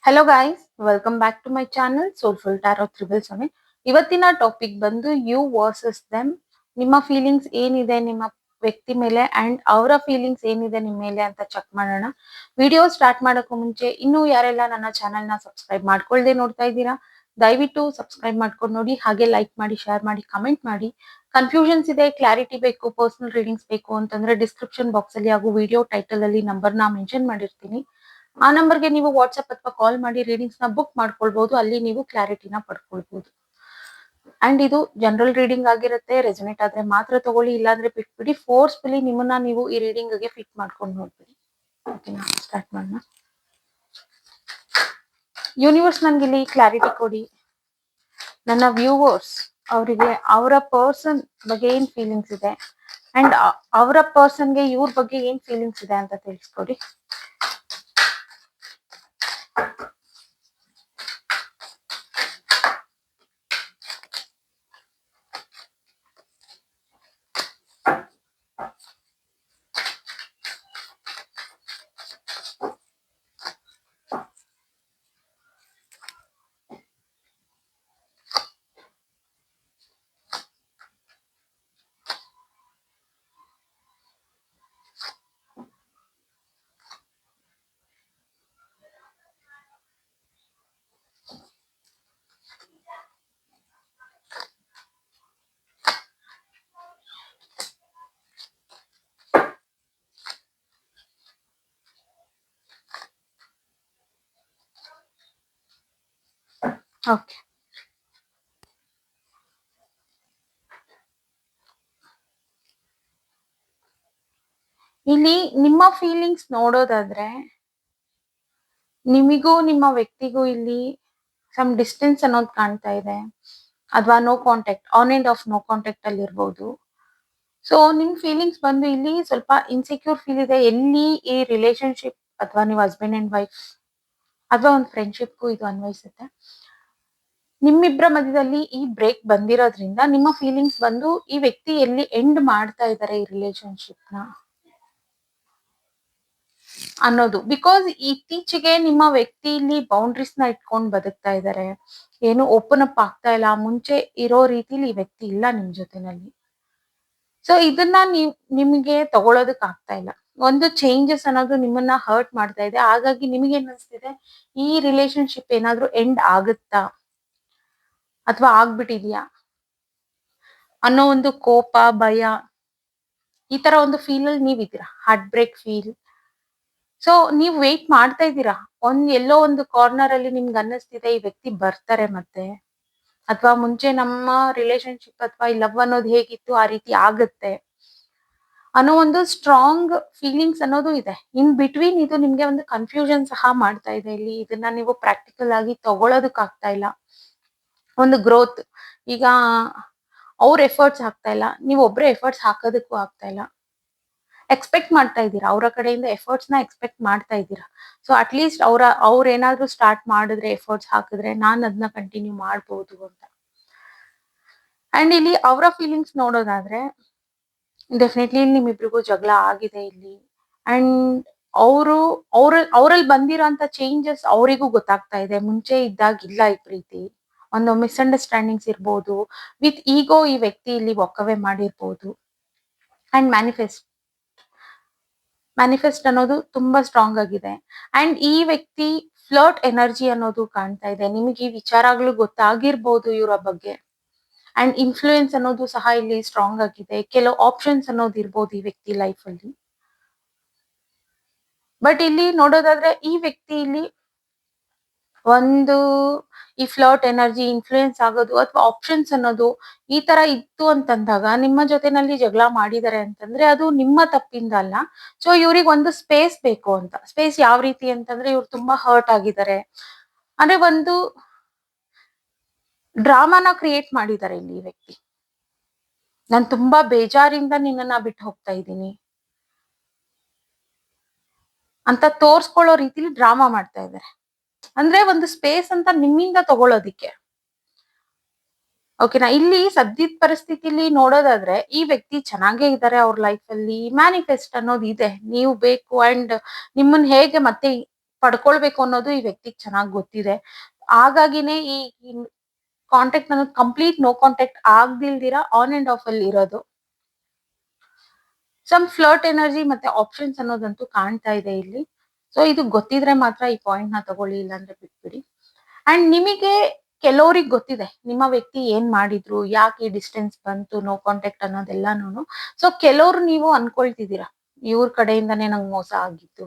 Hello guys, welcome back to my channel soulful tarot 777. ಇವತ್ತಿನ topic ಬಂದು you versus them. ನಿಮ್ಮ feelings ಏನಿದೆ ನಿಮ್ಮ ವ್ಯಕ್ತಿ ಮೇಲೆ ಅಂಡ್ ಅವರ ಫೀಲಿಂಗ್ಸ್ ಏನಿದೆ ನಿಮ್ಮ ಮೇಲೆ ಅಂತ ಚೆಕ್ ಮಾಡೋಣ. ವಿಡಿಯೋ ಸ್ಟಾರ್ಟ್ ಮಾಡೋಕ್ಕೂ ಮುಂಚೆ ಇನ್ನೂ ಯಾರೆಲ್ಲ ನನ್ನ ಚಾನಲ್ನ ಸಬ್ಸ್ಕ್ರೈಬ್ ಮಾಡ್ಕೊಳ್ದೆ ನೋಡ್ತಾ ಇದ್ದೀರಾ, ದಯವಿಟ್ಟು ಸಬ್ಸ್ಕ್ರೈಬ್ ಮಾಡ್ಕೊಂಡು ನೋಡಿ. ಹಾಗೆ ಲೈಕ್ ಮಾಡಿ, ಶೇರ್ ಮಾಡಿ, ಕಮೆಂಟ್ ಮಾಡಿ. ಕನ್ಫ್ಯೂಷನ್ಸ್ ಇದೆ, ಕ್ಲಾರಿಟಿ ಬೇಕು, ಪರ್ಸನಲ್ ರೀಡಿಂಗ್ಸ್ ಬೇಕು ಅಂತಂದ್ರೆ ಡಿಸ್ಕ್ರಿಪ್ಷನ್ ಬಾಕ್ಸ್ ಅಲ್ಲಿ ಹಾಗೂ ವಿಡಿಯೋ ಟೈಟಲ್ ಅಲ್ಲಿ ನಂಬರ್ನ ಮೆನ್ಷನ್ ಮಾಡಿರ್ತೀನಿ. ಆ ನಂಬರ್ಗೆ ನೀವು ವಾಟ್ಸ್ಆಪ್ ಅಥವಾ ಕಾಲ್ ಮಾಡಿ ರೀಡಿಂಗ್ಸ್ ನ ಬುಕ್ ಮಾಡ್ಕೊಳ್ಬಹುದು. ಅಲ್ಲಿ ನೀವು ಕ್ಲಾರಿಟಿನ ಪಡ್ಕೊಳ್ಬಹುದು. ಅಂಡ್ ಇದು ಜನರಲ್ ರೀಡಿಂಗ್ ಆಗಿರುತ್ತೆ. ರೆಸೊನೇಟ್ ಆದ್ರೆ ಮಾತ್ರ ತಗೊಳ್ಳಿ, ಇಲ್ಲಾಂದ್ರೆ ಬಿಟ್ಬಿಡಿ. ಫೋರ್ಸ್ಫುಲಿ ನಿಮ್ಮನ್ನ ನೀವು ಈ ರೀಡಿಂಗ್ ಗೆ ಫಿಟ್ ಮಾಡ್ಕೊಂಡು ನೋಡ್ಬಿಡಿ. ಓಕೆನಾ, ಸ್ಟಾರ್ಟ್ ಮಾಡೋಣ. ಯೂನಿವರ್ಸ್ ನನ್ಗೆ ಇಲ್ಲಿ ಕ್ಲಾರಿಟಿ ಕೊಡಿ. ನನ್ನ ವ್ಯೂವರ್ಸ್ ಅವರಿಗೆ ಅವರ ಪರ್ಸನ್ ಬಗ್ಗೆ ಏನ್ ಫೀಲಿಂಗ್ಸ್ ಇದೆ ಅಂಡ್ ಅವರ ಪರ್ಸನ್ಗೆ ಇವ್ರ ಬಗ್ಗೆ ಏನ್ ಫೀಲಿಂಗ್ಸ್ ಇದೆ ಅಂತ ತಿಳಿಸ್ಕೊಡಿ. ಓಕೆ, ಇಲ್ಲಿ ನಿಮ್ಮ ಫೀಲಿಂಗ್ಸ್ ನೋಡೋದಾದ್ರೆ ನಿಮಿಗೂ ನಿಮ್ಮ ವ್ಯಕ್ತಿಗೂ ಇಲ್ಲಿ ಸಮ್ ಡಿಸ್ಟೆನ್ಸ್ ಅನ್ನೋದು ಕಾಣ್ತಾ ಇದೆ, ಅಥವಾ no contact, on and off no contact ಅಲ್ಲಿ ಇರ್ಬೋದು. ಸೊ ನಿಮ್ ಫೀಲಿಂಗ್ಸ್ ಬಂದು ಇಲ್ಲಿ ಸ್ವಲ್ಪ ಇನ್ಸೆಕ್ಯೂರ್ ಫೀಲ್ ಇದೆ. ಎಲ್ಲಿ ಈ ರಿಲೇಶನ್ಶಿಪ್ ಅಥವಾ ನೀವು ಹಸ್ಬೆಂಡ್ ಅಂಡ್ ವೈಫ್ ಅಥವಾ ಒಂದು ಫ್ರೆಂಡ್ಶಿಪ್ಗೂ ಇದು ಅನ್ವಯಿಸುತ್ತೆ. ನಿಮ್ಮಿಬ್ಬರ ಮಧ್ಯದಲ್ಲಿ ಈ ಬ್ರೇಕ್ ಬಂದಿರೋದ್ರಿಂದ ನಿಮ್ಮ ಫೀಲಿಂಗ್ಸ್ ಬಂದು ಈ ವ್ಯಕ್ತಿ ಎಲ್ಲಿ ಎಂಡ್ ಮಾಡ್ತಾ ಇದ್ದಾರೆ ಈ ರಿಲೇಶನ್ಶಿಪ್ ನ ಅನ್ನೋದು. ಬಿಕಾಸ್ ಇತ್ತೀಚೆಗೆ ನಿಮ್ಮ ವ್ಯಕ್ತಿ ಇಲ್ಲಿ ಬೌಂಡ್ರೀಸ್ ನ ಇಟ್ಕೊಂಡು ಬದುಕ್ತಾ ಇದ್ದಾರೆ, ಏನು ಓಪನ್ ಅಪ್ ಆಗ್ತಾ ಇಲ್ಲ. ಮುಂಚೆ ಇರೋ ರೀತಿಲಿ ಈ ವ್ಯಕ್ತಿ ಇಲ್ಲ ನಿಮ್ ಜೊತೆನಲ್ಲಿ. ಸೊ ಇದನ್ನ ನಿಮಗೆ ತಗೊಳೋದಕ್ ಆಗ್ತಾ ಇಲ್ಲ. ಒಂದು ಚೇಂಜಸ್ ಅನ್ನೋದು ನಿಮ್ಮನ್ನ ಹರ್ಟ್ ಮಾಡ್ತಾ ಇದೆ. ಹಾಗಾಗಿ ನಿಮಗೆ ಏನ್ ಅನ್ಸ್ತಿದೆ, ಈ ರಿಲೇಶನ್ಶಿಪ್ ಏನಾದ್ರೂ ಎಂಡ್ ಆಗುತ್ತಾ ಅಥವಾ ಆಗ್ಬಿಟ್ಟಿದ್ಯಾ ಅನ್ನೋ ಒಂದು ಕೋಪ, ಭಯ, ಈ ತರ ಒಂದು ಫೀಲ್ ಅಲ್ಲಿ ನೀವಿದ್ದೀರಾ. Heart break feel. ಸೊ ನೀವ್ ವೇಟ್ ಮಾಡ್ತಾ ಇದ್ದೀರಾ. ಎಲ್ಲೋ ಒಂದು ಕಾರ್ನರ್ ಅಲ್ಲಿ ನಿಮ್ಗೆ ಅನ್ನಿಸ್ತಿದೆ ಈ ವ್ಯಕ್ತಿ ಬರ್ತಾರೆ ಮತ್ತೆ, ಅಥವಾ ಮುಂಚೆ ನಮ್ಮ ರಿಲೇಶನ್ಶಿಪ್ ಅಥವಾ ಈ ಲವ್ ಅನ್ನೋದು ಹೇಗಿತ್ತು ಆ ರೀತಿ ಆಗುತ್ತೆ ಅನ್ನೋ ಒಂದು ಸ್ಟ್ರಾಂಗ್ ಫೀಲಿಂಗ್ಸ್ ಅನ್ನೋದು ಇದೆ. ಇನ್ ಬಿಟ್ವೀನ್ ಇದು ನಿಮ್ಗೆ ಒಂದು ಕನ್ಫ್ಯೂಷನ್ ಸಹ ಮಾಡ್ತಾ ಇದೆ. ಇಲ್ಲಿ ಇದನ್ನ ನೀವು ಪ್ರಾಕ್ಟಿಕಲ್ ಆಗಿ ತಗೊಳೋದಕ್ ಆಗ್ತಾ ಇಲ್ಲ. ಒಂದು ಗ್ರೋತ್, ಈಗ ಅವ್ರ ಎಫರ್ಟ್ಸ್ ಹಾಕ್ತಾ ಇಲ್ಲ, ನೀವು ಒಬ್ರೆ ಎಫರ್ಟ್ಸ್ ಹಾಕೋದಕ್ಕೂ ಆಗ್ತಾ ಇಲ್ಲ. ಎಕ್ಸ್ಪೆಕ್ಟ್ ಮಾಡ್ತಾ ಇದ್ದೀರಾ, ಅವರ ಕಡೆಯಿಂದ ಎಫರ್ಟ್ಸ್ ನ ಎಕ್ಸ್ಪೆಕ್ಟ್ ಮಾಡ್ತಾ ಇದ್ದೀರಾ. ಸೊ ಅಟ್ ಲೀಸ್ಟ್ ಅವ್ರ ಏನಾದ್ರು ಸ್ಟಾರ್ಟ್ ಮಾಡಿದ್ರೆ, ಎಫರ್ಟ್ಸ್ ಹಾಕಿದ್ರೆ ನಾನು ಅದನ್ನ ಕಂಟಿನ್ಯೂ ಮಾಡ್ಬೋದು ಅಂತ. ಅಂಡ್ ಇಲ್ಲಿ ಅವರ ಫೀಲಿಂಗ್ಸ್ ನೋಡೋದಾದ್ರೆ ಡೆಫಿನೆಟ್ಲಿ ನಿಮ್ಮಿಬ್ರಿಗೂ ಜಗಳ ಆಗಿದೆ ಇಲ್ಲಿ. ಅಂಡ್ ಅವರಲ್ಲಿ ಬಂದಿರೋಂತ ಚೇಂಜಸ್ ಅವರಿಗೂ ಗೊತ್ತಾಗ್ತಾ ಇದೆ. ಮುಂಚೆ ಇದ್ದಾಗಿಲ್ಲ ಈ ಪ್ರೀತಿ. ಒಂದು ಮಿಸ್ಅಂಡರ್ಸ್ಟ್ಯಾಂಡಿಂಗ್ಸ್ ಇರ್ಬೋದು, ವಿತ್ ಈಗೋ ಈ ವ್ಯಕ್ತಿ ಇಲ್ಲಿ ವಾಕವೇ ಮಾಡಿರ್ಬೋದು. ಅಂಡ್ ಮ್ಯಾನಿಫೆಸ್ಟ್ ಅನ್ನೋದು ತುಂಬಾ ಸ್ಟ್ರಾಂಗ್ ಆಗಿದೆ. ಅಂಡ್ ಈ ವ್ಯಕ್ತಿ ಫ್ಲರ್ಟ್ ಎನರ್ಜಿ ಅನ್ನೋದು ಕಾಣ್ತಾ ಇದೆ. ನಿಮಗೆ ಈ ವಿಚಾರಗಳು ಗೊತ್ತಾಗಿರ್ಬೋದು ಇವರ ಬಗ್ಗೆ. ಅಂಡ್ ಇನ್ಫ್ಲೂಯೆನ್ಸ್ ಅನ್ನೋದು ಸಹ ಇಲ್ಲಿ ಸ್ಟ್ರಾಂಗ್ ಆಗಿದೆ. ಕೆಲವು ಆಪ್ಷನ್ಸ್ ಅನ್ನೋದು ಇರ್ಬೋದು ಈ ವ್ಯಕ್ತಿ ಲೈಫ್ ಅಲ್ಲಿ. ಬಟ್ ಇಲ್ಲಿ ನೋಡೋದಾದ್ರೆ ಈ ವ್ಯಕ್ತಿ ಇಲ್ಲಿ ಒಂದು ಈ ಫ್ಲರ್ಟ್ ಎನರ್ಜಿ, ಇನ್ಫ್ಲೂಯೆನ್ಸ್ ಆಗೋದು ಅಥವಾ ಆಪ್ಷನ್ಸ್ ಅನ್ನೋದು ಈ ತರ ಇತ್ತು ಅಂತಂದಾಗ, ನಿಮ್ಮ ಜೊತೆನಲ್ಲಿ ಜಗಳ ಮಾಡಿದ್ದಾರೆ ಅಂತಂದ್ರೆ ಅದು ನಿಮ್ಮ ತಪ್ಪಿಂದ ಅಲ್ಲ. ಸೊ ಇವ್ರಿಗೆ ಒಂದು ಸ್ಪೇಸ್ ಬೇಕು ಅಂತ. ಸ್ಪೇಸ್ ಯಾವ ರೀತಿ ಅಂತಂದ್ರೆ, ಇವ್ರು ತುಂಬಾ ಹರ್ಟ್ ಆಗಿದ್ದಾರೆ, ಅಂದ್ರೆ ಒಂದು ಡ್ರಾಮಾನ ಕ್ರಿಯೇಟ್ ಮಾಡಿದ್ದಾರೆ ಇಲ್ಲಿ ಈ ವ್ಯಕ್ತಿ. ನಾನು ತುಂಬಾ ಬೇಜಾರಿಂದ ನಿನ್ನನ್ನ ಬಿಟ್ಟು ಹೋಗ್ತಾ ಇದ್ದೀನಿ ಅಂತ ತೋರ್ಸ್ಕೊಳ್ಳೋ ರೀತಿಲಿ ಡ್ರಾಮಾ ಮಾಡ್ತಾ ಇದ್ದಾರೆ. ಅಂದ್ರೆ ಒಂದು ಸ್ಪೇಸ್ ಅಂತ ನಿಮ್ಮಿಂದ ತಗೊಳ್ಳೋದಿಕ್ಕೆ. ಓಕೆನಾ, ಇಲ್ಲಿ ಸದ್ಯದ ಪರಿಸ್ಥಿತಿಲಿ ನೋಡೋದಾದ್ರೆ ಈ ವ್ಯಕ್ತಿ ಚೆನ್ನಾಗೇ ಇದ್ದಾರೆ. ಅವ್ರ ಲೈಫ್ ಅಲ್ಲಿ ಮ್ಯಾನಿಫೆಸ್ಟ್ ಅನ್ನೋದು ಇದೆ, ನೀವು ಬೇಕು. ಅಂಡ್ ನಿಮ್ಮನ್ನ ಹೇಗೆ ಮತ್ತೆ ಪಡ್ಕೊಳ್ಬೇಕು ಅನ್ನೋದು ಈ ವ್ಯಕ್ತಿಗೆ ಚೆನ್ನಾಗಿ ಗೊತ್ತಿದೆ. ಹಾಗಾಗಿನೇ ಈ ಕಾಂಟ್ಯಾಕ್ಟ್ ಅನ್ನೋದು ಕಂಪ್ಲೀಟ್ ನೋ ಕಾಂಟ್ಯಾಕ್ಟ್ ಆಗ್ದಿಲ್ದಿರ ಆನ್ ಅಂಡ್ ಆಫ್ ಅಲ್ಲಿ ಇರೋದು. ಸಮ್ ಫ್ಲರ್ಟ್ ಎನರ್ಜಿ ಮತ್ತೆ ಆಪ್ಷನ್ಸ್ ಅನ್ನೋದಂತೂ ಕಾಣ್ತಾ ಇದೆ ಇಲ್ಲಿ. ಸೊ ಇದು ಗೊತ್ತಿದ್ರೆ ಮಾತ್ರ ಈ ಪಾಯಿಂಟ್ ನ ತಗೊಳ್ಳಿ, ಇಲ್ಲಾಂದ್ರೆ ಬಿಟ್ಬಿಡಿ. ಅಂಡ್ ನಿಮಗೆ ಕೆಲವ್ರಿಗೆ ಗೊತ್ತಿದೆ ನಿಮ್ಮ ವ್ಯಕ್ತಿ ಏನ್ ಮಾಡಿದ್ರು, ಯಾಕೆ ಈ ಡಿಸ್ಟೆನ್ಸ್ ಬಂತು, ನೋ ಕಾಂಟ್ಯಾಕ್ಟ್ ಅನ್ನೋದೆಲ್ಲಾನು. ಸೊ ಕೆಲವ್ರು ನೀವು ಅನ್ಕೊಳ್ತಿದ್ದೀರಾ ಇವ್ರ ಕಡೆಯಿಂದಾನೇ ನಂಗೆ ಮೋಸ ಆಗಿತ್ತು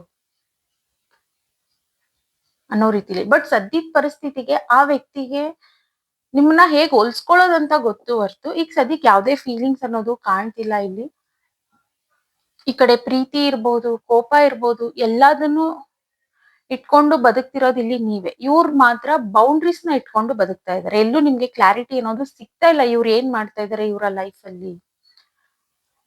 ಅನ್ನೋ ರೀತಿಲಿ. ಬಟ್ ಸದ್ಯದ ಪರಿಸ್ಥಿತಿಗೆ ಆ ವ್ಯಕ್ತಿಗೆ ನಿಮ್ಮನ್ನ ಹೇಗ್ ಹೋಲ್ಸ್ಕೊಳ್ಳೋದಂತ ಗೊತ್ತು ಹೊರ್ತು ಈಗ ಸದ್ಯಕ್ಕೆ ಯಾವ್ದೇ ಫೀಲಿಂಗ್ಸ್ ಅನ್ನೋದು ಕಾಣ್ತಿಲ್ಲ ಇಲ್ಲಿ. ಈ ಕಡೆ ಪ್ರೀತಿ ಇರ್ಬೋದು, ಕೋಪ ಇರ್ಬೋದು, ಎಲ್ಲದನ್ನು ಇಟ್ಕೊಂಡು ಬದುಕ್ತಿರೋದು ಇಲ್ಲಿ ನೀವೇ. ಇವ್ರು ಮಾತ್ರ ಬೌಂಡ್ರೀಸ್ ನ ಇಟ್ಕೊಂಡು ಬದುಕ್ತಾ ಇದಾರೆ. ಎಲ್ಲೂ ನಿಮ್ಗೆ ಕ್ಲಾರಿಟಿ ಅನ್ನೋದು ಸಿಗ್ತಾ ಇಲ್ಲ ಇವ್ರು ಏನ್ ಮಾಡ್ತಾ ಇದಾರೆ ಇವರ ಲೈಫ್ ಅಲ್ಲಿ.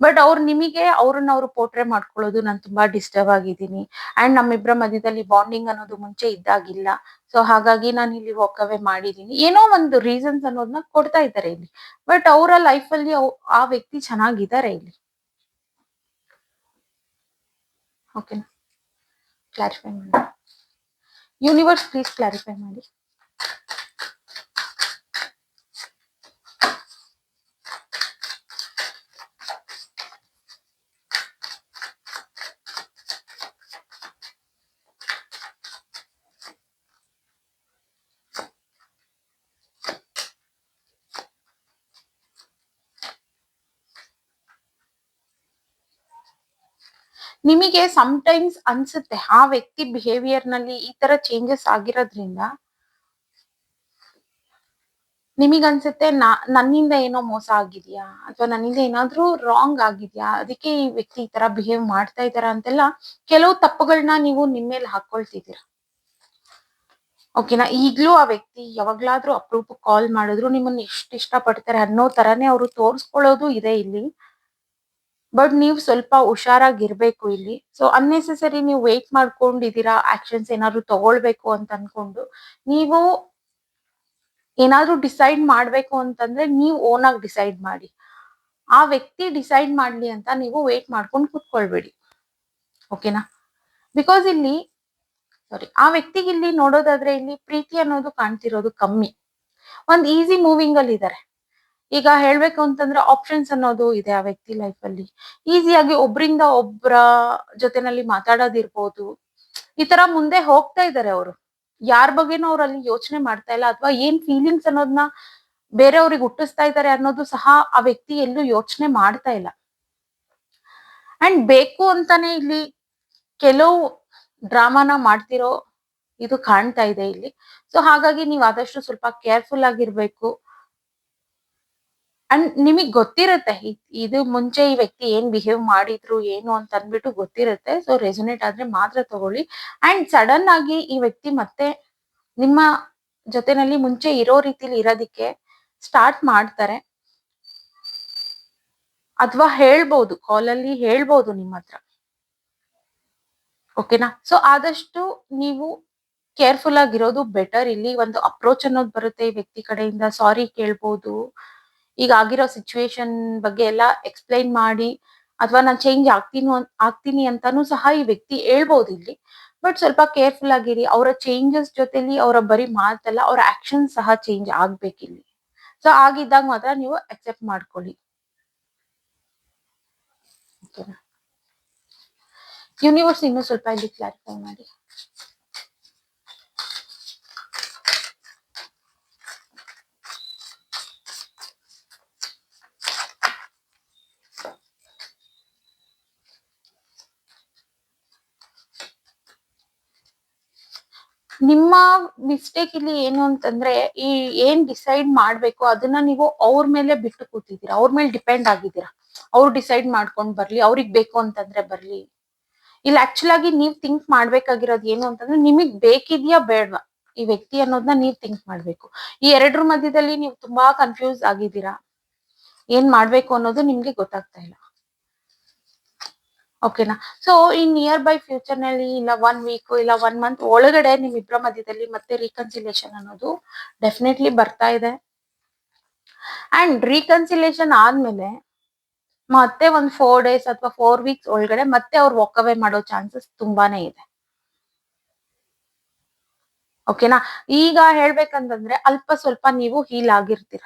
ಬಟ್ ಅವ್ರು ನಿಮಗೆ ಅವ್ರನ್ನ ಅವ್ರು ಪೋರ್ಟ್ರೇ ಮಾಡ್ಕೊಳ್ಳೋದು, ನಾನು ತುಂಬಾ ಡಿಸ್ಟರ್ಬ್ ಆಗಿದ್ದೀನಿ ಅಂಡ್ ನಮ್ಮಿಬ್ಬರ ಮಧ್ಯದಲ್ಲಿ ಬಾಂಡಿಂಗ್ ಅನ್ನೋದು ಮುಂಚೆ ಇದ್ದಾಗಿಲ್ಲ, ಸೊ ಹಾಗಾಗಿ ನಾನು ಇಲ್ಲಿ ವಾಕ್ ಅವೇ ಮಾಡಿದೀನಿ, ಏನೋ ಒಂದು ರೀಸನ್ಸ್ ಅನ್ನೋದನ್ನ ಕೊಡ್ತಾ ಇದ್ದಾರೆ ಇಲ್ಲಿ. ಬಟ್ ಅವರ ಲೈಫ್ ಅಲ್ಲಿ ಆ ವ್ಯಕ್ತಿ ಚೆನ್ನಾಗಿದ್ದಾರೆ ಇಲ್ಲಿ. ಓಕೆನಾ? ಕ್ಲಾರಿಫೈ ಮಾಡಿ ಯೂನಿವರ್ಸ್, ಪ್ಲೀಸ್ ಕ್ಲಾರಿಫೈ ಮಾಡಿ. ನಿಮಗೆ ಟೈಮ್ಸ್ ಅನ್ಸುತ್ತೆ ಆ ವ್ಯಕ್ತಿ ಬಿಹೇವಿಯರ್ ನಲ್ಲಿ ಈ ತರ ಚೇಂಜಸ್ ಆಗಿರೋದ್ರಿಂದ ನಿಮಗನ್ಸುತ್ತೆ ನನ್ನಿಂದ ಏನೋ ಮೋಸ ಆಗಿದ್ಯಾ ಅಥವಾ ನನ್ನಿಂದ ಏನಾದ್ರೂ ರಾಂಗ್ ಆಗಿದ್ಯಾ, ಅದಕ್ಕೆ ಈ ವ್ಯಕ್ತಿ ಈ ತರ ಬಿಹೇವ್ ಮಾಡ್ತಾ ಇದಾರ ಅಂತೆಲ್ಲ ಕೆಲವು ತಪ್ಪುಗಳನ್ನ ನೀವು ನಿಮ್ಮೇಲೆ ಹಾಕೊಳ್ತಿದ್ದೀರಾ. ಓಕೆನಾ? ಈಗ್ಲೂ ಆ ವ್ಯಕ್ತಿ ಯಾವಾಗ್ಲಾದ್ರೂ ಅಪರೂಪ ಕಾಲ್ ಮಾಡಿದ್ರು ನಿಮ್ಮನ್ನ ಎಷ್ಟು ಇಷ್ಟ ಪಡ್ತಾರೆ ಅನ್ನೋ ತರಾನೇ ಅವರು ತೋರ್ಸ್ಕೊಳ್ಳೋದು ಇದೆ ಇಲ್ಲಿ. ಬಟ್ ನೀವು ಸ್ವಲ್ಪ ಹುಷಾರಾಗಿರ್ಬೇಕು ಇಲ್ಲಿ. ಸೊ ಅನ್ನೆಸೆಸರಿ ನೀವು ವೇಟ್ ಮಾಡ್ಕೊಂಡಿದ್ದೀರಾ ಆಕ್ಷನ್ಸ್ ಏನಾದ್ರು ತಗೊಳ್ಬೇಕು ಅಂತ ಅನ್ಕೊಂಡು. ನೀವು ಏನಾದ್ರೂ ಡಿಸೈಡ್ ಮಾಡ್ಬೇಕು ಅಂತಂದ್ರೆ ನೀವು ಓನ್ ಆಗಿ ಡಿಸೈಡ್ ಮಾಡಿ. ಆ ವ್ಯಕ್ತಿ ಡಿಸೈಡ್ ಮಾಡ್ಲಿ ಅಂತ ನೀವು ವೇಟ್ ಮಾಡ್ಕೊಂಡು ಕುತ್ಕೊಳ್ಬೇಡಿ. ಓಕೆನಾ? ಬಿಕಾಸ್ ಇಲ್ಲಿ ಆ ವ್ಯಕ್ತಿಗೆ ಇಲ್ಲಿ ನೋಡೋದಾದ್ರೆ ಇಲ್ಲಿ ಪ್ರೀತಿ ಅನ್ನೋದು ಕಾಣ್ತಿರೋದು ಕಮ್ಮಿ. ಒಂದ್ ಈಸಿ ಮೂವಿಂಗ್ ಅಲ್ಲಿ ಇದಾರೆ. ಈಗ ಹೇಳ್ಬೇಕು ಅಂತಂದ್ರೆ ಆಪ್ಷನ್ಸ್ ಅನ್ನೋದು ಇದೆ ಆ ವ್ಯಕ್ತಿ ಲೈಫ್ ಅಲ್ಲಿ. ಈಸಿಯಾಗಿ ಒಬ್ರಿಂದ ಒಬ್ರ ಜೊತೆನಲ್ಲಿ ಮಾತಾಡೋದಿರ್ಬೋದು, ಈ ತರ ಮುಂದೆ ಹೋಗ್ತಾ ಇದಾರೆ ಅವರು. ಯಾರ ಬಗ್ಗೆನೂ ಅವ್ರು ಅಲ್ಲಿ ಯೋಚನೆ ಮಾಡ್ತಾ ಇಲ್ಲ, ಅಥವಾ ಏನ್ ಫೀಲಿಂಗ್ಸ್ ಅನ್ನೋದನ್ನ ಬೇರೆಯವ್ರಿಗೆ ಹುಟ್ಟಿಸ್ತಾ ಇದ್ದಾರೆ ಅನ್ನೋದು ಸಹ ಆ ವ್ಯಕ್ತಿ ಎಲ್ಲೂ ಯೋಚನೆ ಮಾಡ್ತಾ ಇಲ್ಲ. ಅಂಡ್ ಬೇಕು ಅಂತಾನೆ ಇಲ್ಲಿ ಕೆಲವು ಡ್ರಾಮಾನ ಮಾಡ್ತಿರೋ ಇದು ಕಾಣ್ತಾ ಇದೆ ಇಲ್ಲಿ. ಸೊ ಹಾಗಾಗಿ ನೀವು ಆದಷ್ಟು ಸ್ವಲ್ಪ ಕೇರ್ಫುಲ್ ಆಗಿರ್ಬೇಕು. ಅಂಡ್ ನಿಮಗ್ ಗೊತ್ತಿರುತ್ತೆ ಇದು ಮುಂಚೆ ಈ ವ್ಯಕ್ತಿ ಏನ್ ಬಿಹೇವ್ ಮಾಡಿದ್ರು ಏನು ಅಂತ ಅಂದ್ಬಿಟ್ಟು ಗೊತ್ತಿರುತ್ತೆ. ಸೊ ರೆಸೊನೇಟ್ ಆದ್ರೆ ಮಾತ್ರ ತಗೊಳ್ಳಿ. ಅಂಡ್ ಸಡನ್ ಆಗಿ ಈ ವ್ಯಕ್ತಿ ಮತ್ತೆ ನಿಮ್ಮ ಜೊತೆನಲ್ಲಿ ಮುಂಚೆ ಇರೋ ರೀತಿಲಿ ಇರೋದಿಕ್ಕೆ ಸ್ಟಾರ್ಟ್ ಮಾಡ್ತಾರೆ, ಅಥವಾ ಹೇಳ್ಬೋದು ಕಾಲಲ್ಲಿ ಹೇಳ್ಬೋದು ನಿಮ್ಮ ಹತ್ರ. ಓಕೆನಾ? ಸೊ ಆದಷ್ಟು ನೀವು ಕೇರ್ಫುಲ್ ಆಗಿರೋದು ಬೆಟರ್. ಇಲ್ಲಿ ಒಂದು ಅಪ್ರೋಚ್ ಅನ್ನೋದು ಬರುತ್ತೆ ಈ ವ್ಯಕ್ತಿ ಕಡೆಯಿಂದ, ಸಾರಿ ಕೇಳ್ಬೋದು, ಈಗ ಆಗಿರೋ ಸಿಚುವೇಶನ್ ಬಗ್ಗೆ ಎಲ್ಲ ಎಕ್ಸ್ಪ್ಲೈನ್ ಮಾಡಿ, ಅಥವಾ ನಾನು ಚೇಂಜ್ ಆಗ್ತೀನಿ ಅಂತಾನು ಸಹ ಈ ವ್ಯಕ್ತಿ ಹೇಳ್ಬೋದು ಇಲ್ಲಿ. ಬಟ್ ಸ್ವಲ್ಪ ಕೇರ್ಫುಲ್ ಆಗಿರಿ. ಅವರ ಚೇಂಜಸ್ ಜೊತೆಲಿ ಅವರ ಬರೀ ಮಾತಲ್ಲ, ಅವರ ಆಕ್ಷನ್ ಸಹ ಚೇಂಜ್ ಆಗ್ಬೇಕಿಲ್ಲಿ. ಸೊ ಆಗಿದ್ದಾಗ ಮಾತ್ರ ನೀವು ಅಕ್ಸೆಪ್ಟ್ ಮಾಡ್ಕೊಳ್ಳಿ. ಓಕೆನಾ? ಯೂನಿವರ್ಸ್ ಇನ್ನೂ ಸ್ವಲ್ಪ ಇಲ್ಲಿ ಕ್ಲಾರಿಫೈ ಮಾಡಿ. ನಿಮ್ಮ ಮಿಸ್ಟೇಕ್ ಇಲ್ಲಿ ಏನು ಅಂತಂದ್ರೆ, ಈ ಏನ್ ಡಿಸೈಡ್ ಮಾಡ್ಬೇಕು ಅದನ್ನ ನೀವು ಅವ್ರ ಮೇಲೆ ಬಿಟ್ಟು ಕೂತಿದ್ದೀರಾ, ಅವ್ರ ಮೇಲೆ ಡಿಪೆಂಡ್ ಆಗಿದ್ದೀರಾ. ಅವ್ರು ಡಿಸೈಡ್ ಮಾಡ್ಕೊಂಡ್ ಬರ್ಲಿ, ಅವ್ರಿಗೆ ಬೇಕು ಅಂತಂದ್ರೆ ಬರ್ಲಿ. ಇಲ್ಲಿ ಆಕ್ಚುಲ್ ಆಗಿ ನೀವ್ ಥಿಂಕ್ ಮಾಡ್ಬೇಕಾಗಿರೋದು ಏನು ಅಂತಂದ್ರೆ, ನಿಮಗ್ ಬೇಕಿದ್ಯಾ ಬೇಡ್ವಾ ಈ ವ್ಯಕ್ತಿ ಅನ್ನೋದನ್ನ ನೀವ್ ಥಿಂಕ್ ಮಾಡ್ಬೇಕು. ಈ ಎರಡರ ಮಧ್ಯದಲ್ಲಿ ನೀವು ತುಂಬಾ ಕನ್ಫ್ಯೂಸ್ ಆಗಿದ್ದೀರಾ, ಏನ್ ಮಾಡ್ಬೇಕು ಅನ್ನೋದು ನಿಮ್ಗೆ ಗೊತ್ತಾಗ್ತಾ ಇಲ್ಲ. ಓಕೆನಾ? ಸೊ ಈ ನಿಯರ್ ಬೈ ಫ್ಯೂಚರ್ ನಲ್ಲಿ ಇಲ್ಲ 1 ವೀಕ್ ಇಲ್ಲ 1 ಮಂತ್ ಒಳಗಡೆ ನಿಮ್ಮಿಬ್ಬರ ಮಧ್ಯದಲ್ಲಿ ಮತ್ತೆ ರೀಕನ್ಸಿಲೇಷನ್ ಅನ್ನೋದು ಡೆಫಿನೆಟ್ಲಿ ಬರ್ತಾ ಇದೆ. ಅಂಡ್ ರೀಕನ್ಸಿಲೇಷನ್ ಆದ್ಮೇಲೆ ಮತ್ತೆ ಒಂದ್ 4 ಡೇಸ್ ಅಥವಾ 4 ವೀಕ್ಸ್ ಒಳಗಡೆ ಮತ್ತೆ ಅವ್ರು ವಾಕ್ ಅವೇ ಮಾಡೋ ಚಾನ್ಸಸ್ ತುಂಬಾನೇ ಇದೆ. ಓಕೆನಾ. ಈಗ ಹೇಳ್ಬೇಕಂತಂದ್ರೆ ಅಲ್ಪ ಸ್ವಲ್ಪ ನೀವು ಹೀಲ್ ಆಗಿರ್ತೀರ.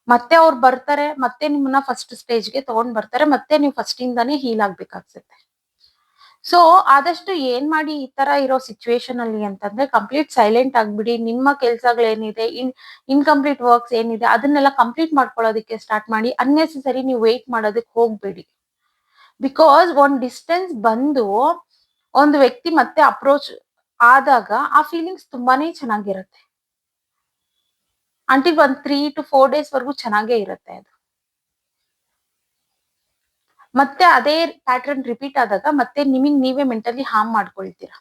ಮತ್ತೆ ಅವ್ರು ಬರ್ತಾರೆ, ಮತ್ತೆ ನಿಮ್ಮನ್ನ ಫಸ್ಟ್ ಸ್ಟೇಜ್ಗೆ ತಗೊಂಡ್ ಬರ್ತಾರೆ, ಮತ್ತೆ ನೀವು ಫಸ್ಟ್ ಇಂದಾನೇ ಹೀಲ್ ಆಗ್ಬೇಕಾಗ್ತದೆ. ಸೊ ಆದಷ್ಟು ಏನ್ ಮಾಡಿ ಈ ತರ ಇರೋ ಸಿಚುವೇಶನ್ ಅಲ್ಲಿ ಅಂತಂದ್ರೆ ಕಂಪ್ಲೀಟ್ ಸೈಲೆಂಟ್ ಆಗ್ಬಿಡಿ. ನಿಮ್ಮ ಕೆಲ್ಸಗಳೇನಿದೆ, ಇನ್‌ಕಂಪ್ಲೀಟ್ ವರ್ಕ್ಸ್ ಏನಿದೆ ಅದನ್ನೆಲ್ಲ ಕಂಪ್ಲೀಟ್ ಮಾಡ್ಕೊಳ್ಳೋದಕ್ಕೆ ಸ್ಟಾರ್ಟ್ ಮಾಡಿ. ಅನ್ನೆಸೆಸರಿ ನೀವು ವೇಟ್ ಮಾಡೋದಕ್ಕೆ ಹೋಗ್ಬೇಡಿ. ಬಿಕಾಸ್ ಒಂದ್ ಡಿಸ್ಟೆನ್ಸ್ ಬಂದು ಒಂದು ವ್ಯಕ್ತಿ ಮತ್ತೆ ಅಪ್ರೋಚ್ ಆದಾಗ ಆ ಫೀಲಿಂಗ್ಸ್ ತುಂಬಾನೇ ಚೆನ್ನಾಗಿರುತ್ತೆ. ಅಂಟಿಲ್ ಒಂದ್ 3 to 4 ಡೇಸ್ ವರೆಗೂ ಚೆನ್ನಾಗೇ ಇರುತ್ತೆ ಅದು. ಮತ್ತೆ ಅದೇ ಪ್ಯಾಟರ್ನ್ ರಿಪೀಟ್ ಆದಾಗ ಮತ್ತೆ ನಿಮಿಗ್ ನೀವೇ ಮೆಂಟಲಿ ಹಾರ್ಮ್ ಮಾಡ್ಕೊಳ್ತೀರಾ.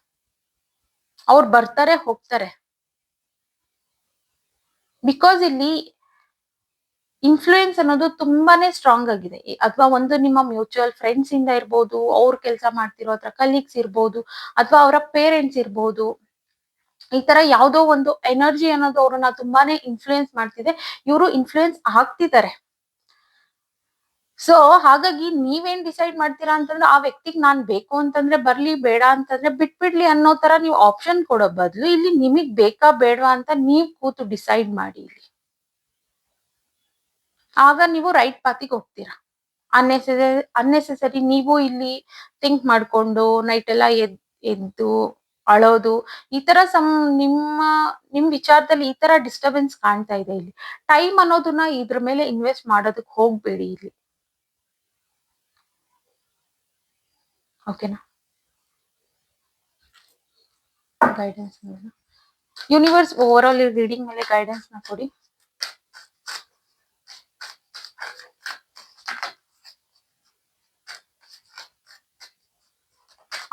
ಅವ್ರು ಬರ್ತಾರೆ ಹೋಗ್ತಾರೆ. ಬಿಕಾಸ್ ಇಲ್ಲಿ ಇನ್ಫ್ಲೂಯೆನ್ಸ್ ಅನ್ನೋದು ತುಂಬಾನೇ ಸ್ಟ್ರಾಂಗ್ ಆಗಿದೆ. ಅಥವಾ ಒಂದು ನಿಮ್ಮ ಮ್ಯೂಚುವಲ್ ಫ್ರೆಂಡ್ಸ್ ಇಂದ ಇರ್ಬೋದು, ಅವ್ರು ಕೆಲಸ ಮಾಡ್ತಿರೋ ಹತ್ರ ಕಲೀಗ್ಸ್ ಇರ್ಬೋದು, ಅಥವಾ ಅವರ ಪೇರೆಂಟ್ಸ್ ಇರ್ಬೋದು. ಈ ತರ ಯಾವ್ದೋ ಒಂದು ಎನರ್ಜಿ ಅನ್ನೋದು ಅವ್ರನ್ನ ತುಂಬಾನೇ ಇನ್ಫ್ಲೂಯೆನ್ಸ್ ಮಾಡ್ತಿದೆ. ಇವರು ಇನ್ಫ್ಲೂಯೆನ್ಸ್ ಆಗ್ತಿದ್ದಾರೆ. ಸೊ ಹಾಗಾಗಿ ನೀವೇನ್ ಡಿಸೈಡ್ ಮಾಡ್ತೀರಾ ಅಂತಂದ್ರೆ ಆ ವ್ಯಕ್ತಿಗ್ ನಾನ್ ಬೇಕು ಅಂತಂದ್ರೆ ಬರ್ಲಿ, ಬೇಡ ಅಂತಂದ್ರೆ ಬಿಟ್ಬಿಡ್ಲಿ ಅನ್ನೋ ತರ ನೀವು ಆಪ್ಷನ್ ಕೊಡೋ ಬದಲು ಇಲ್ಲಿ ನಿಮಗ್ ಬೇಕಾ ಬೇಡವಾ ಅಂತ ನೀವ್ ಕೂತು ಡಿಸೈಡ್ ಮಾಡಿ ಇಲ್ಲಿ. ಆಗ ನೀವು ರೈಟ್ ಪಾತಿಗೆ ಹೋಗ್ತೀರಾ. ಅನ್ನೆಸೆಸರಿ ನೀವು ಇಲ್ಲಿ ಥಿಂಕ್ ಮಾಡ್ಕೊಂಡು ನೈಟ್ ಎಲ್ಲ ಎದ್ದು ಅಳೋದು ಈ ತರ ನಿಮ್ ವಿಚಾರದಲ್ಲಿ ಈ ತರ ಡಿಸ್ಟರ್ಬೆನ್ಸ್ ಕಾಣ್ತಾ ಇದೆ ಇಲ್ಲಿ. ಟೈಮ್ ಅನ್ನೋದನ್ನ ಇದ್ರ ಮೇಲೆ ಇನ್ವೆಸ್ಟ್ ಮಾಡೋದಕ್ಕೆ ಹೋಗ್ಬೇಡಿ ಇಲ್ಲಿ. ಓಕೆನಾ. Guidance universe over all reading ಮೇಲೆ ಗೈಡೆನ್ಸ್ ನ ಕೊಡಿ.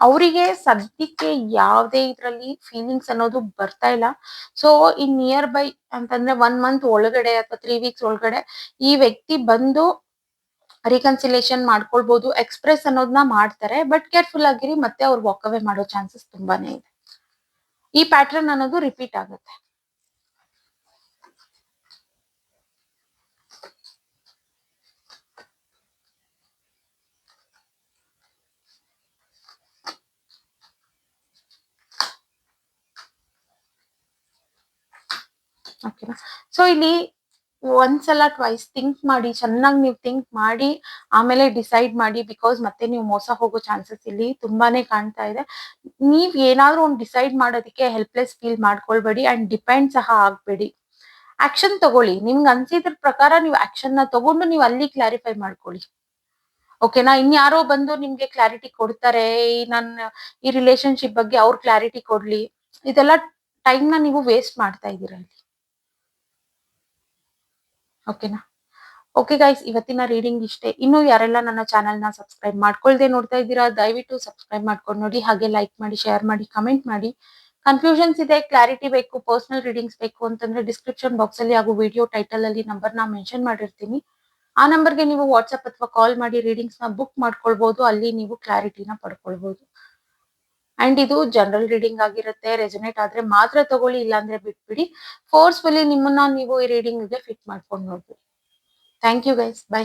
ಅವರಿಗೆ ಸದ್ಯಕ್ಕೆ ಯಾವ್ದೇ ಇದ್ರಲ್ಲಿ ಫೀಲಿಂಗ್ಸ್ ಅನ್ನೋದು ಬರ್ತಾ ಇಲ್ಲ. ಸೊ ಇನ್ ನಿಯರ್ ಬೈ ಅಂತಂದ್ರೆ 1 ಮಂತ್ ಒಳಗಡೆ ಅಥವಾ 3 ವೀಕ್ಸ್ ಒಳಗಡೆ ಈ ವ್ಯಕ್ತಿ ಬಂದು ರಿಕನ್ಸಿಲೇಷನ್ ಮಾಡ್ಕೊಳ್ಬಹುದು. ಎಕ್ಸ್‌ಪ್ರೆಸ್ ಅನ್ನೋದನ್ನ ಮಾಡ್ತಾರೆ. ಬಟ್ ಕೇರ್‌ಫುಲ್ ಆಗಿರಿ, ಮತ್ತೆ ಅವ್ರು ವಾಕ್ ಅವೇ ಮಾಡೋ ಚಾನ್ಸಸ್ ತುಂಬಾನೇ ಇದೆ. ಈ ಪ್ಯಾಟರ್ನ್ ಅನ್ನೋದು ರಿಪೀಟ್ ಆಗುತ್ತೆ. ಓಕೆನಾ. ಸೊ ಇಲ್ಲಿ ಒಂದ್ಸಲ ಟ್ವೈಸ್ ಥಿಂಕ್ ಮಾಡಿ, ಚೆನ್ನಾಗಿ ನೀವು ಥಿಂಕ್ ಮಾಡಿ ಆಮೇಲೆ ಡಿಸೈಡ್ ಮಾಡಿ. ಬಿಕಾಸ್ ಮತ್ತೆ ನೀವು ಮೋಸ ಹೋಗೋ ಚಾನ್ಸಸ್ ಇಲ್ಲಿ ತುಂಬಾನೇ ಕಾಣ್ತಾ ಇದೆ. ನೀವ್ ಏನಾದ್ರೂ ಒಂದು ಡಿಸೈಡ್ ಮಾಡೋದಕ್ಕೆ ಹೆಲ್ಪ್ಲೆಸ್ ಫೀಲ್ ಮಾಡ್ಕೊಳ್ಬೇಡಿ ಅಂಡ್ ಡಿಪೆಂಡ್ ಸಹ ಆಗ್ಬೇಡಿ. ಆಕ್ಷನ್ ತಗೊಳ್ಳಿ. ನಿಮ್ಗೆ ಅನ್ಸಿದ್ರ ಪ್ರಕಾರ ನೀವು ಆಕ್ಷನ್ ನ ತಗೊಂಡು ನೀವು ಅಲ್ಲಿ ಕ್ಲಾರಿಫೈ ಮಾಡ್ಕೊಳ್ಳಿ. ಓಕೆನಾ. ಇನ್ಯಾರೋ ಬಂದು ನಿಮ್ಗೆ ಕ್ಲಾರಿಟಿ ಕೊಡ್ತಾರೆ, ಈ ರಿಲೇಶನ್ಶಿಪ್ ಬಗ್ಗೆ ಅವ್ರು ಕ್ಲಾರಿಟಿ ಕೊಡ್ಲಿ, ಇದೆಲ್ಲ ಟೈಮ್ ನ ನೀವು ವೇಸ್ಟ್ ಮಾಡ್ತಾ ಇದೀರ ಇಲ್ಲಿ. ಓಕೆನಾ. ಓಕೆ ಗೈಸ್, ಇವತ್ತಿನ ರೀಡಿಂಗ್ ಇಷ್ಟೇ. ಇನ್ನು ಯಾರೆಲ್ಲ ನನ್ನ ಚಾನೆಲ್ ನ ಸಬ್ಸ್ಕ್ರೈಬ್ ಮಾಡ್ಕೊಳ್ದೆ ನೋಡ್ತಾ ಇದ್ದೀರಾ ದಯವಿಟ್ಟು ಸಬ್ಸ್ಕ್ರೈಬ್ ಮಾಡ್ಕೊಂಡು ನೋಡಿ. ಹಾಗೆ ಲೈಕ್ ಮಾಡಿ, ಶೇರ್ ಮಾಡಿ, ಕಮೆಂಟ್ ಮಾಡಿ. ಕನ್ಫ್ಯೂಷನ್ಸ್ ಇದೆ, ಕ್ಲಾರಿಟಿ ಬೇಕು, ಪರ್ಸನಲ್ ರೀಡಿಂಗ್ಸ್ ಬೇಕು ಅಂತಂದ್ರೆ ಡಿಸ್ಕ್ರಿಪ್ಷನ್ ಬಾಕ್ಸ್ ಅಲ್ಲಿ ಹಾಗೂ ವಿಡಿಯೋ ಟೈಟಲ್ ಅಲ್ಲಿ ನಂಬರ್ ನ ಮೆನ್ಷನ್ ಮಾಡಿರ್ತೀನಿ. ಆ ನಂಬರ್ಗೆ ನೀವು ವಾಟ್ಸ್ಆಪ್ ಅಥವಾ ಕಾಲ್ ಮಾಡಿ ರೀಡಿಂಗ್ಸ್ ನ ಬುಕ್ ಮಾಡ್ಕೊಳ್ಬಹುದು. ಅಲ್ಲಿ ನೀವು ಕ್ಲಾರಿಟಿನ ಪಡ್ಕೊಳ್ಬಹುದು. ಅಂಡ್ ಇದು ಜನರಲ್ ರೀಡಿಂಗ್ ಆಗಿರುತ್ತೆ. ರೆಸೊನೇಟ್ ಆದ್ರೆ ಮಾತ್ರ ತಗೊಳ್ಳಿ, ಇಲ್ಲಾಂದ್ರೆ ಬಿಟ್ಬಿಡಿ. ಫೋರ್ಸ್ಫುಲಿ ನಿಮ್ಮನ್ನ ನೀವು ಈ ರೀಡಿಂಗ್ ಗೆ ಫಿಟ್ ಮಾಡ್ಕೊಂಡು ನೋಡ್ಬೋದು. Thank you guys, by.